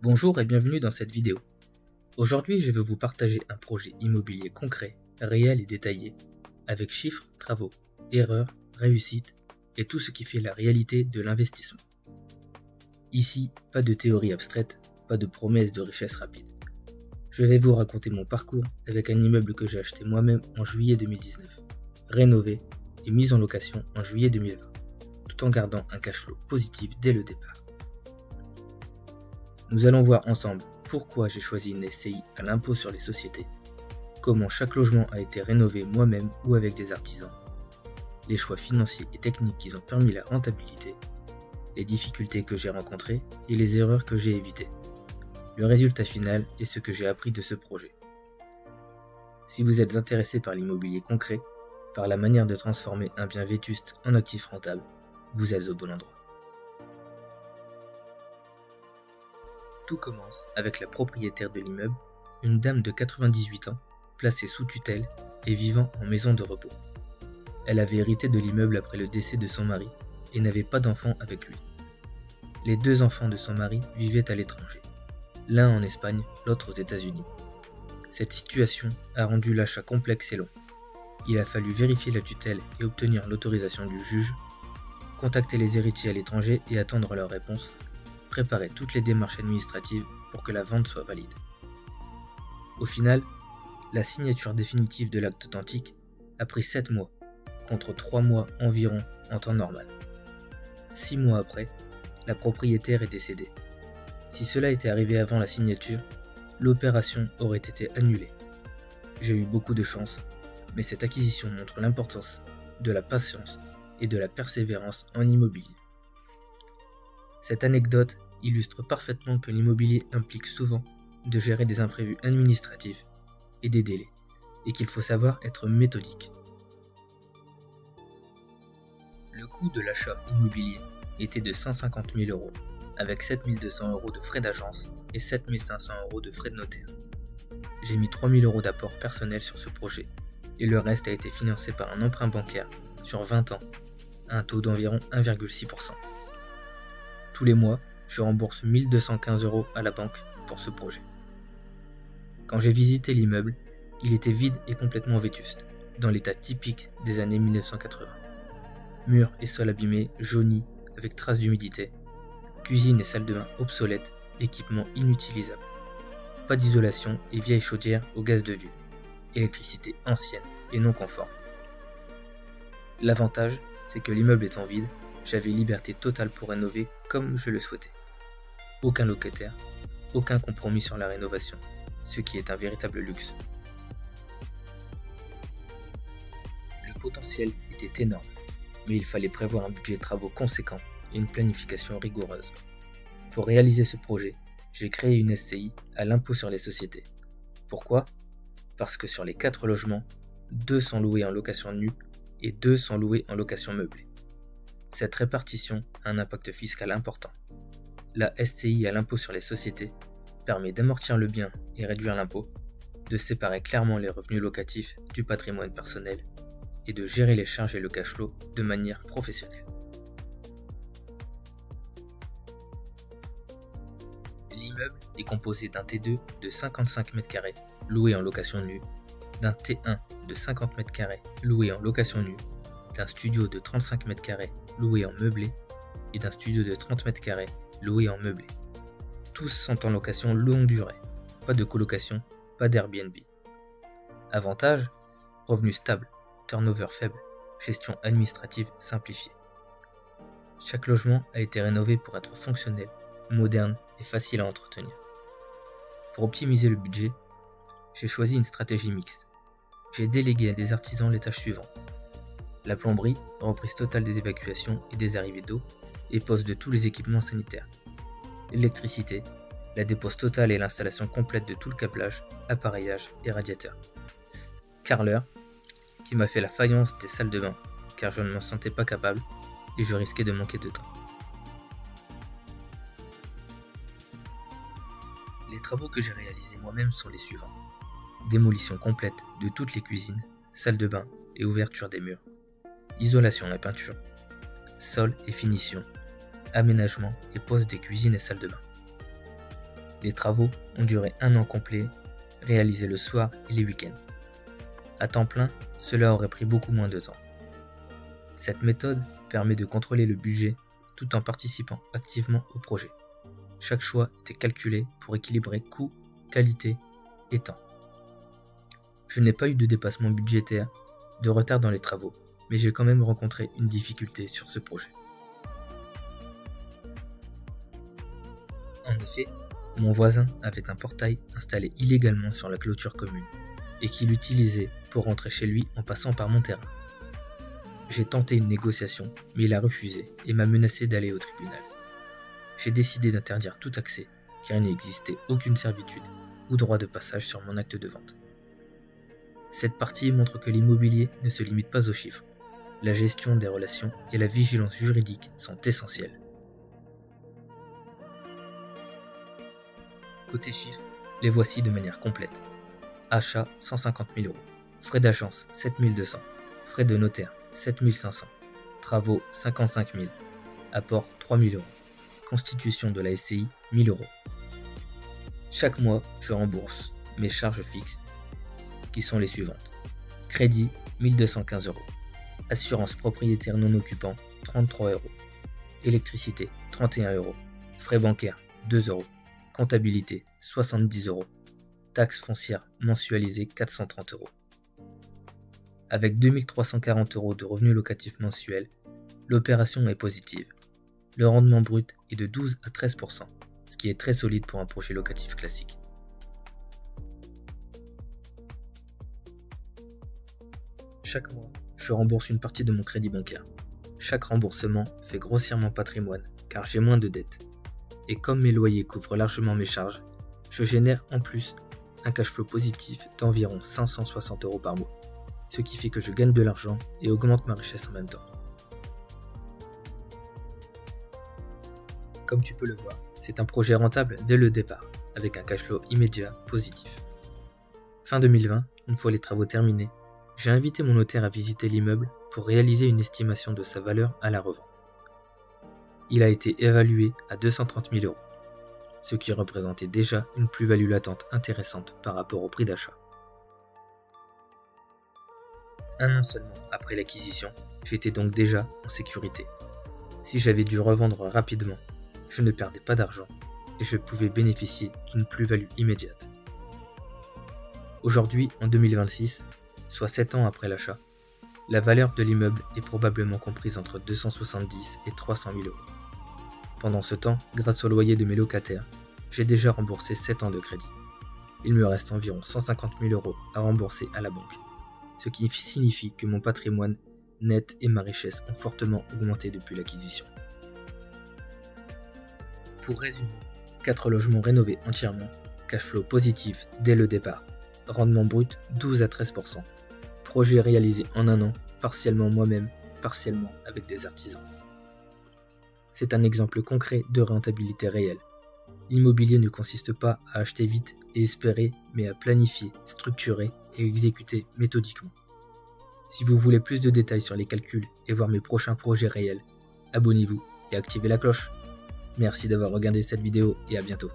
Bonjour et bienvenue dans cette vidéo. Aujourd'hui, je vais vous partager un projet immobilier concret, réel et détaillé, avec chiffres, travaux, erreurs, réussites et tout ce qui fait la réalité de l'investissement. Ici, pas de théorie abstraite, pas de promesses de richesse rapide. Je vais vous raconter mon parcours avec un immeuble que j'ai acheté moi-même en juillet 2019, rénové et mis en location en juillet 2020, tout en gardant un cash flow positif dès le départ. Nous allons voir ensemble pourquoi j'ai choisi une SCI à l'impôt sur les sociétés, comment chaque logement a été rénové moi-même ou avec des artisans, les choix financiers et techniques qui ont permis la rentabilité, les difficultés que j'ai rencontrées et les erreurs que j'ai évitées, le résultat final et ce que j'ai appris de ce projet. Si vous êtes intéressé par l'immobilier concret, par la manière de transformer un bien vétuste en actif rentable, vous êtes au bon endroit. Tout commence avec la propriétaire de l'immeuble, une dame de 98 ans, placée sous tutelle et vivant en maison de repos. Elle avait hérité de l'immeuble après le décès de son mari et n'avait pas d'enfants avec lui. Les deux enfants de son mari vivaient à l'étranger, l'un en Espagne, l'autre aux États-Unis. Cette situation a rendu l'achat complexe et long. Il a fallu vérifier la tutelle et obtenir l'autorisation du juge, contacter les héritiers à l'étranger et attendre leur réponse, préparer toutes les démarches administratives pour que la vente soit valide. Au final, la signature définitive de l'acte authentique a pris 7 mois, contre 3 mois environ en temps normal. 6 mois après, la propriétaire est décédée. Si cela était arrivé avant la signature, l'opération aurait été annulée. J'ai eu beaucoup de chance, mais cette acquisition montre l'importance de la patience et de la persévérance en immobilier. Cette anecdote illustre parfaitement que l'immobilier implique souvent de gérer des imprévus administratifs et des délais, et qu'il faut savoir être méthodique. Le coût de l'achat immobilier était de 150 000 €, avec 7 200 € de frais d'agence et 7 500 € de frais de notaire. J'ai mis 3 000 € d'apport personnel sur ce projet, et le reste a été financé par un emprunt bancaire sur 20 ans, à un taux d'environ 1,6%. Tous les mois, je rembourse 1 215 € à la banque pour ce projet. Quand j'ai visité l'immeuble, il était vide et complètement vétuste, dans l'état typique des années 1980. Murs et sols abîmés, jaunis, avec traces d'humidité, cuisine et salle de bain obsolètes, équipements inutilisables. Pas d'isolation et vieille chaudière au gaz de vieux. Électricité ancienne et non conforme. L'avantage, c'est que l'immeuble étant vide, j'avais liberté totale pour rénover comme je le souhaitais. Aucun locataire, aucun compromis sur la rénovation, ce qui est un véritable luxe. Le potentiel était énorme, mais il fallait prévoir un budget de travaux conséquent et une planification rigoureuse. Pour réaliser ce projet, j'ai créé une SCI à l'impôt sur les sociétés. Pourquoi ? Parce que sur les 4 logements, 2 sont loués en location nue et 2 sont loués en location meublée. Cette répartition a un impact fiscal important. La SCI à l'impôt sur les sociétés permet d'amortir le bien et réduire l'impôt, de séparer clairement les revenus locatifs du patrimoine personnel et de gérer les charges et le cash flow de manière professionnelle. L'immeuble est composé d'un T2 de 55 m² loué en location nue, d'un T1 de 50 m² loué en location nue, d'un studio de 35 m² loué en meublé et d'un studio de 30 m² loué en meublé. Tous sont en location longue durée, pas de colocation, pas d'Airbnb. Avantage, revenus stables, turnover faible, gestion administrative simplifiée. Chaque logement a été rénové pour être fonctionnel, moderne et facile à entretenir. Pour optimiser le budget, j'ai choisi une stratégie mixte. J'ai délégué à des artisans les tâches suivantes. La plomberie, reprise totale des évacuations et des arrivées d'eau, et pose de tous les équipements sanitaires. L'électricité, la dépose totale et l'installation complète de tout le câblage, appareillage et radiateur. Carreleur, qui m'a fait la faïence des salles de bain, car je ne m'en sentais pas capable et je risquais de manquer de temps. Les travaux que j'ai réalisés moi-même sont les suivants. Démolition complète de toutes les cuisines, salles de bain et ouverture des murs. Isolation et peinture. Sol et finition. Aménagement et pose des cuisines et salles de bain. Les travaux ont duré 1 an complet, réalisés le soir et les week-ends. À temps plein, cela aurait pris beaucoup moins de temps. Cette méthode permet de contrôler le budget tout en participant activement au projet. Chaque choix était calculé pour équilibrer coût, qualité et temps. Je n'ai pas eu de dépassement budgétaire, de retard dans les travaux, mais j'ai quand même rencontré une difficulté sur ce projet. En effet, mon voisin avait un portail installé illégalement sur la clôture commune et qu'il utilisait pour rentrer chez lui en passant par mon terrain. J'ai tenté une négociation, mais il a refusé et m'a menacé d'aller au tribunal. J'ai décidé d'interdire tout accès car il n'existait aucune servitude ou droit de passage sur mon acte de vente. Cette partie montre que l'immobilier ne se limite pas aux chiffres. La gestion des relations et la vigilance juridique sont essentielles. Côté chiffres, les voici de manière complète. Achat 150 000 €, frais d'agence 7 200, frais de notaire 7 500, travaux 55 000, apport 3 000 €, constitution de la SCI 1 000 €. Chaque mois, je rembourse mes charges fixes qui sont les suivantes. Crédit 1 215 €, assurance propriétaire non occupant 33 €, électricité 31 €, frais bancaires 2 €, comptabilité 70 €, taxe foncière mensualisée 430 €. Avec 2 340 € de revenus locatifs mensuels, l'opération est positive. Le rendement brut est de 12 à 13%, ce qui est très solide pour un projet locatif classique. Chaque mois, je rembourse une partie de mon crédit bancaire. Chaque remboursement fait grossièrement patrimoine car j'ai moins de dettes. Et comme mes loyers couvrent largement mes charges, je génère en plus un cash flow positif d'environ 560 € par mois, ce qui fait que je gagne de l'argent et augmente ma richesse en même temps. Comme tu peux le voir, c'est un projet rentable dès le départ, avec un cash flow immédiat positif. Fin 2020, une fois les travaux terminés, j'ai invité mon notaire à visiter l'immeuble pour réaliser une estimation de sa valeur à la revente. Il a été évalué à 230 000 €, ce qui représentait déjà une plus-value latente intéressante par rapport au prix d'achat. 1 an seulement après l'acquisition, j'étais donc déjà en sécurité. Si j'avais dû revendre rapidement, je ne perdais pas d'argent et je pouvais bénéficier d'une plus-value immédiate. Aujourd'hui, en 2026, soit 7 ans après l'achat, la valeur de l'immeuble est probablement comprise entre 270 et 300 000 €. Pendant ce temps, grâce au loyer de mes locataires, j'ai déjà remboursé 7 ans de crédit. Il me reste environ 150 000 € à rembourser à la banque, ce qui signifie que mon patrimoine net et ma richesse ont fortement augmenté depuis l'acquisition. Pour résumer, 4 logements rénovés entièrement, cash flow positif dès le départ, rendement brut 12 à 13%, projet réalisé en 1 an, partiellement moi-même, partiellement avec des artisans. C'est un exemple concret de rentabilité réelle. L'immobilier ne consiste pas à acheter vite et espérer, mais à planifier, structurer et exécuter méthodiquement. Si vous voulez plus de détails sur les calculs et voir mes prochains projets réels, abonnez-vous et activez la cloche. Merci d'avoir regardé cette vidéo et à bientôt.